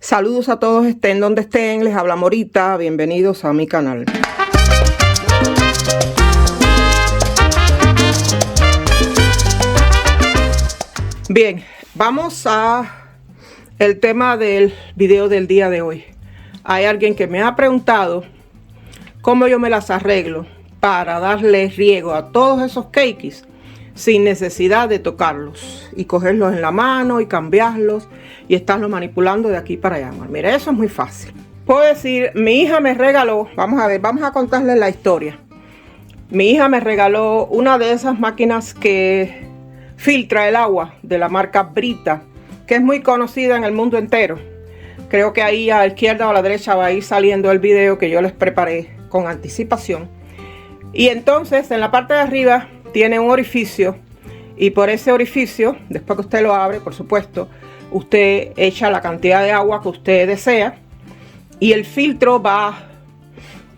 Saludos a todos, estén donde estén, les habla Morita, bienvenidos a mi canal. Bien, vamos a el tema del video del día de hoy. Hay alguien que me ha preguntado cómo yo me las arreglo para darle riego a todos esos cakes sin necesidad de tocarlos y cogerlos en la mano y cambiarlos y estarlos manipulando de aquí para allá. Mira, eso es muy fácil. Puedo decir, mi hija me regaló, vamos a contarles la historia. Mi hija me regaló una de esas máquinas que filtra el agua de la marca Brita, que es muy conocida en el mundo entero. Creo que ahí a la izquierda o a la derecha va a ir saliendo el video que yo les preparé con anticipación. Y entonces en la parte de arriba tiene un orificio y por ese orificio, después que usted lo abre, por supuesto, usted echa la cantidad de agua que usted desea y el filtro va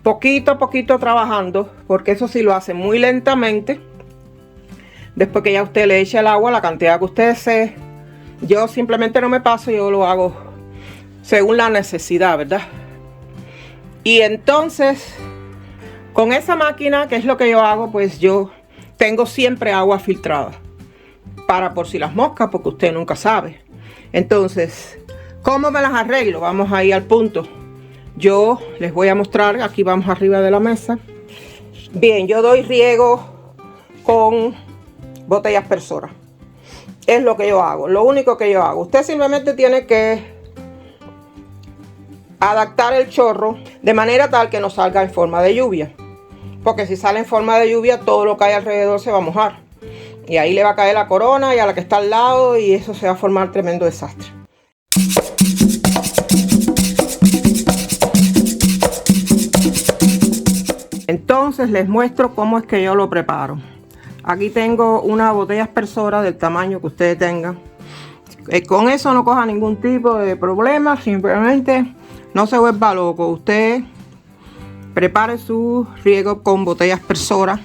poquito a poquito trabajando, porque eso sí lo hace muy lentamente. Después que ya usted le echa el agua, la cantidad que usted desee, yo simplemente no me paso, yo lo hago según la necesidad, ¿verdad? Y entonces, con esa máquina, ¿qué es lo que yo hago? Pues yo tengo siempre agua filtrada, para por si las moscas, porque usted nunca sabe. Entonces, ¿cómo me las arreglo? Vamos a ir al punto. Yo les voy a mostrar, aquí vamos arriba de la mesa. Bien, yo doy riego con botella aspersora. Es lo que yo hago, lo único que yo hago. Usted simplemente tiene que adaptar el chorro de manera tal que no salga en forma de lluvia. Porque si sale en forma de lluvia, todo lo que hay alrededor se va a mojar. Y ahí le va a caer la corona y a la que está al lado y eso se va a formar tremendo desastre. Entonces les muestro cómo es que yo lo preparo. Aquí tengo una botella aspersora del tamaño que ustedes tengan. Con eso no coja ningún tipo de problema, simplemente no se vuelva loco. Usted prepare su riego con botella aspersora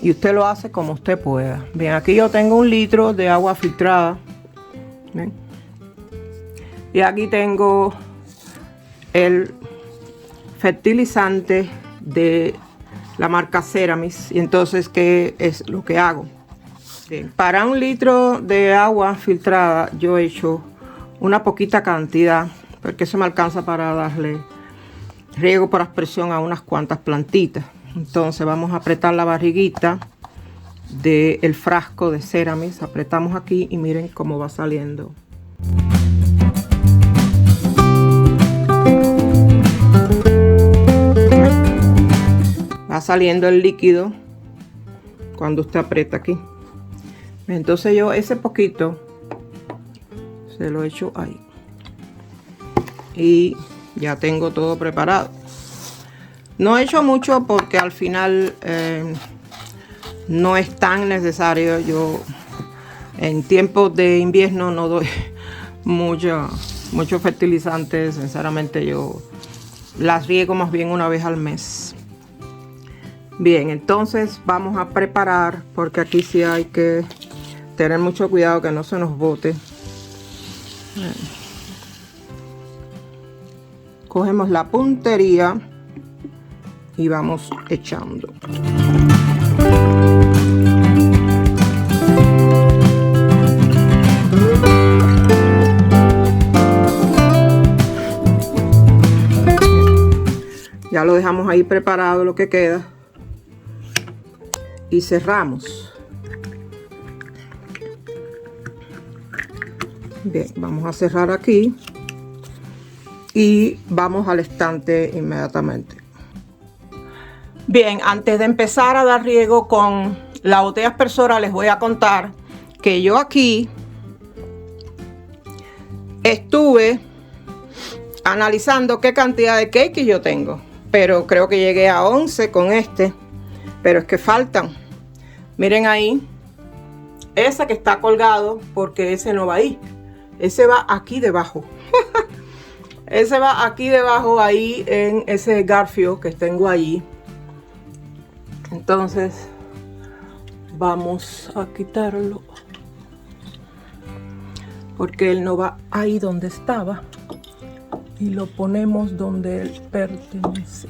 y usted lo hace como usted pueda. Bien, aquí yo tengo 1 litro de agua filtrada. ¿Ven? Y aquí tengo el fertilizante de la marca Ceramis. Y entonces, ¿qué es lo que hago? Bien, para 1 litro de agua filtrada yo echo una poquita cantidad, porque eso me alcanza para darle riego por aspersión a unas cuantas plantitas. Entonces vamos a apretar la barriguita del frasco de Ceramis. Apretamos aquí y miren cómo va saliendo. Va saliendo el líquido cuando usted aprieta aquí. Entonces yo ese poquito se lo echo ahí. Y ya tengo todo preparado. No he hecho mucho porque al final no es tan necesario. Yo en tiempos de invierno no doy mucho fertilizante. Sinceramente yo las riego más bien una vez al mes. Bien, entonces vamos a preparar, porque aquí sí hay que tener mucho cuidado que no se nos bote. Cogemos la puntería y vamos echando. Ya lo dejamos ahí preparado lo que queda. Y cerramos. Bien, vamos a cerrar aquí. Y vamos al estante inmediatamente. Bien, antes de empezar a dar riego con la botella aspersora, les voy a contar que yo aquí estuve analizando qué cantidad de cake yo tengo. Pero creo que llegué a 11 con este. Pero es que faltan. Miren ahí. Ese que está colgado, porque ese no va ahí. Ese va aquí debajo. Ese va aquí debajo, ahí en ese garfio que tengo allí. Entonces vamos a quitarlo, porque él no va ahí donde estaba. y lo ponemos donde él pertenece.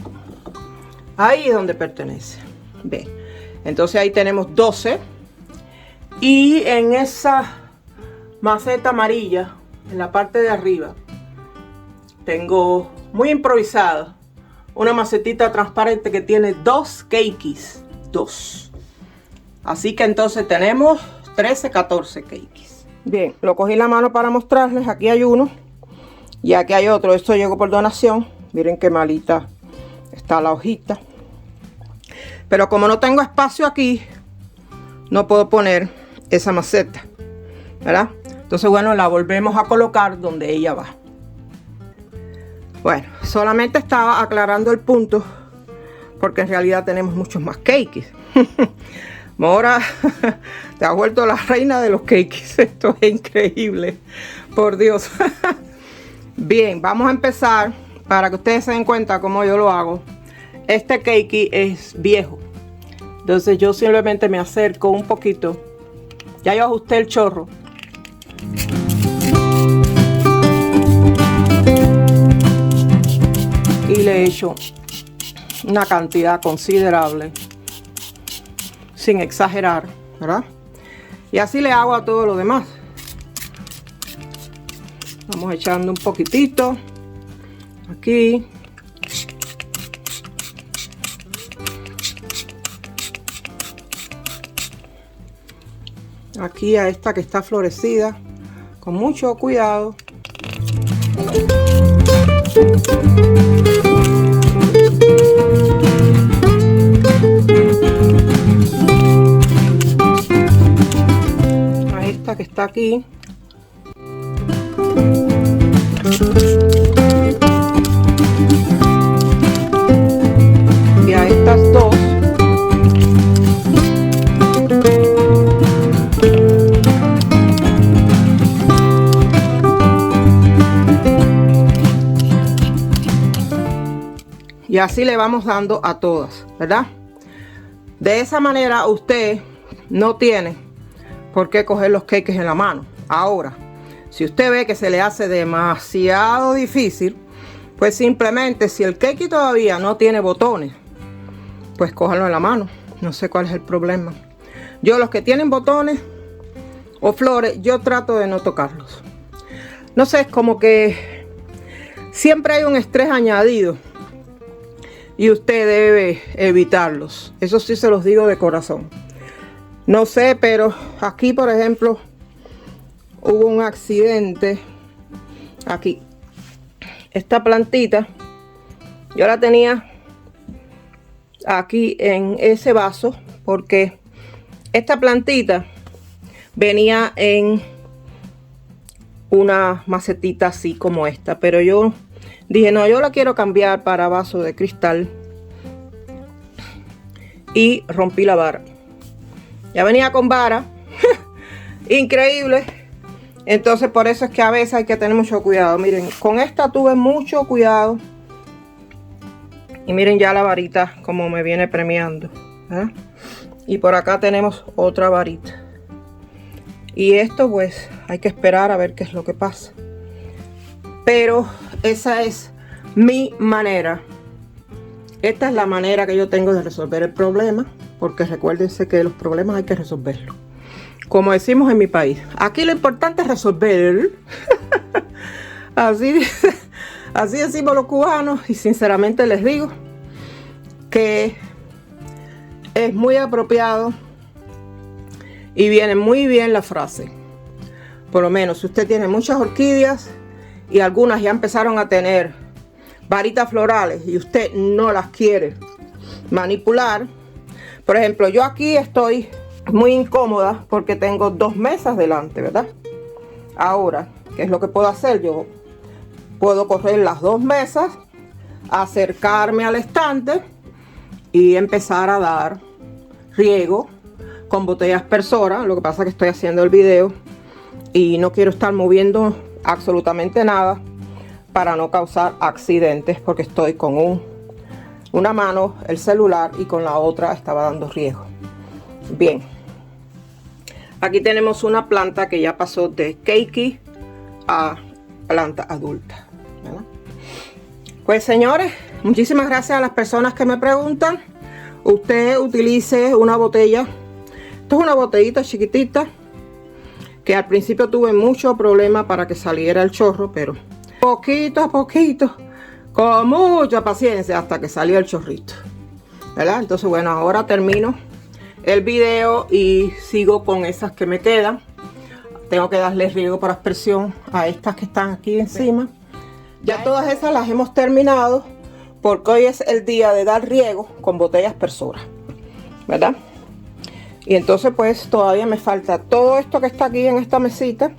Ahí es donde pertenece. Bien, entonces ahí tenemos 12. Y en esa maceta amarilla, en la parte de arriba, tengo muy improvisada una macetita transparente que tiene 2 cakeys. 2. Así que entonces tenemos 13, 14 cakeys. Bien, lo cogí en la mano para mostrarles. Aquí hay uno y aquí hay otro. Esto llegó por donación. Miren qué malita está la hojita. Pero como no tengo espacio aquí, no puedo poner esa maceta, ¿verdad? Entonces, bueno, la volvemos a colocar donde ella va. Bueno, solamente estaba aclarando el punto, porque en realidad tenemos muchos más cakes. Mora, te has vuelto la reina de los cakes. Esto es increíble, por Dios. Bien, vamos a empezar para que ustedes se den cuenta cómo yo lo hago. Este cake es viejo, entonces yo simplemente me acerco un poquito. Ya yo ajusté el chorro. Y le echo una cantidad considerable, sin exagerar, ¿verdad? Y así le hago a todo lo demás. Vamos echando un poquitito aquí. Aquí a esta que está florecida, con mucho cuidado. A esta que está aquí. Y a estas dos. Y así le vamos dando a todas, ¿verdad? De esa manera usted no tiene por qué coger los cakes en la mano. Ahora, si usted ve que se le hace demasiado difícil, pues simplemente si el cake todavía no tiene botones, pues cójalo en la mano. No sé cuál es el problema. Yo los que tienen botones o flores, yo trato de no tocarlos. No sé, es como que siempre hay un estrés añadido y usted debe evitarlos. Eso sí se los digo de corazón. No sé, pero aquí, por ejemplo, hubo un accidente. Aquí, esta plantita, yo la tenía aquí en ese vaso, porque esta plantita venía en una macetita así como esta, pero yo dije, no, yo la quiero cambiar para vaso de cristal. Y rompí la vara. Ya venía con vara. Increíble. Entonces por eso es que a veces hay que tener mucho cuidado. Miren, con esta tuve mucho cuidado. Y miren ya la varita como me viene premiando, ¿eh? Y por acá tenemos otra varita. Y esto pues hay que esperar a ver qué es lo que pasa. Pero esa es mi manera. Esta es la manera que yo tengo de resolver el problema. Porque recuérdense que los problemas hay que resolverlos. Como decimos en mi país. Aquí lo importante es resolver. Así decimos los cubanos. Y sinceramente les digo que es muy apropiado. Y viene muy bien la frase. Por lo menos si usted tiene muchas orquídeas y algunas ya empezaron a tener varitas florales y usted no las quiere manipular. Por ejemplo, yo aquí estoy muy incómoda porque tengo 2 mesas delante, ¿verdad? Ahora, ¿qué es lo que puedo hacer? Yo puedo correr las 2 mesas, acercarme al estante y empezar a dar riego con botella aspersora. Lo que pasa es que estoy haciendo el video y no quiero estar moviendo absolutamente nada para no causar accidentes, porque estoy con una mano el celular y con la otra estaba dando riego. Bien, aquí tenemos una planta que ya pasó de cakey a planta adulta, ¿verdad? Pues señores, muchísimas gracias a las personas que me preguntan. Usted utilice una botella. Esto es una botellita chiquitita que al principio tuve mucho problema para que saliera el chorro, pero poquito a poquito, con mucha paciencia, hasta que salió el chorrito, ¿verdad? Entonces bueno, ahora termino el video y sigo con esas que me quedan. Tengo que darle riego por aspersión a estas que están aquí encima. Ya todas esas las hemos terminado, porque hoy es el día de dar riego con botella aspersora, ¿verdad? Y entonces pues todavía me falta todo esto que está aquí en esta mesita,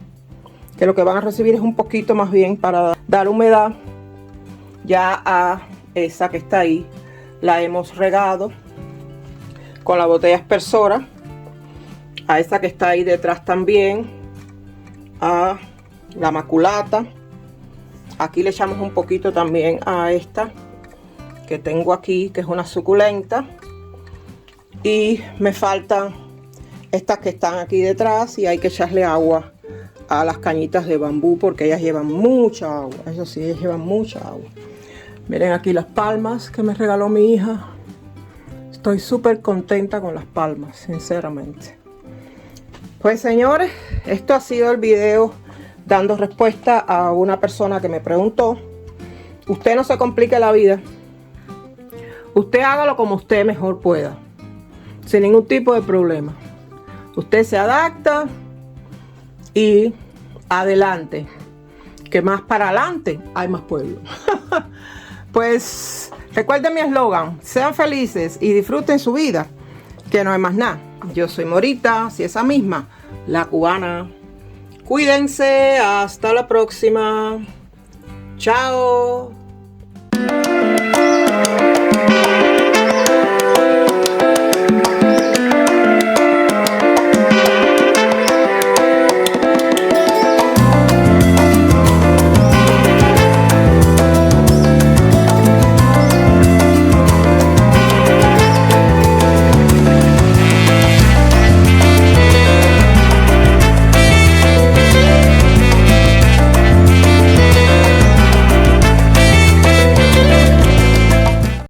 que lo que van a recibir es un poquito más bien para dar humedad. Ya a esa que está ahí la hemos regado con la botella aspersora. A esta que está ahí detrás también, a la maculata. Aquí le echamos un poquito también a esta que tengo aquí, que es una suculenta. Y me faltan estas que están aquí detrás, y hay que echarle agua a las cañitas de bambú porque ellas llevan mucha agua. Eso sí, ellas llevan mucha agua. Miren aquí las palmas que me regaló mi hija. Estoy súper contenta con las palmas, sinceramente. Pues señores, esto ha sido el video dando respuesta a una persona que me preguntó. Usted no se complique la vida. Usted hágalo como usted mejor pueda, sin ningún tipo de problema. Usted se adapta y adelante, que más para adelante hay más pueblo. Pues recuerden mi eslogan: sean felices y disfruten su vida, que no hay más nada. Yo soy Morita, si esa misma, la cubana. Cuídense, hasta la próxima. Chao.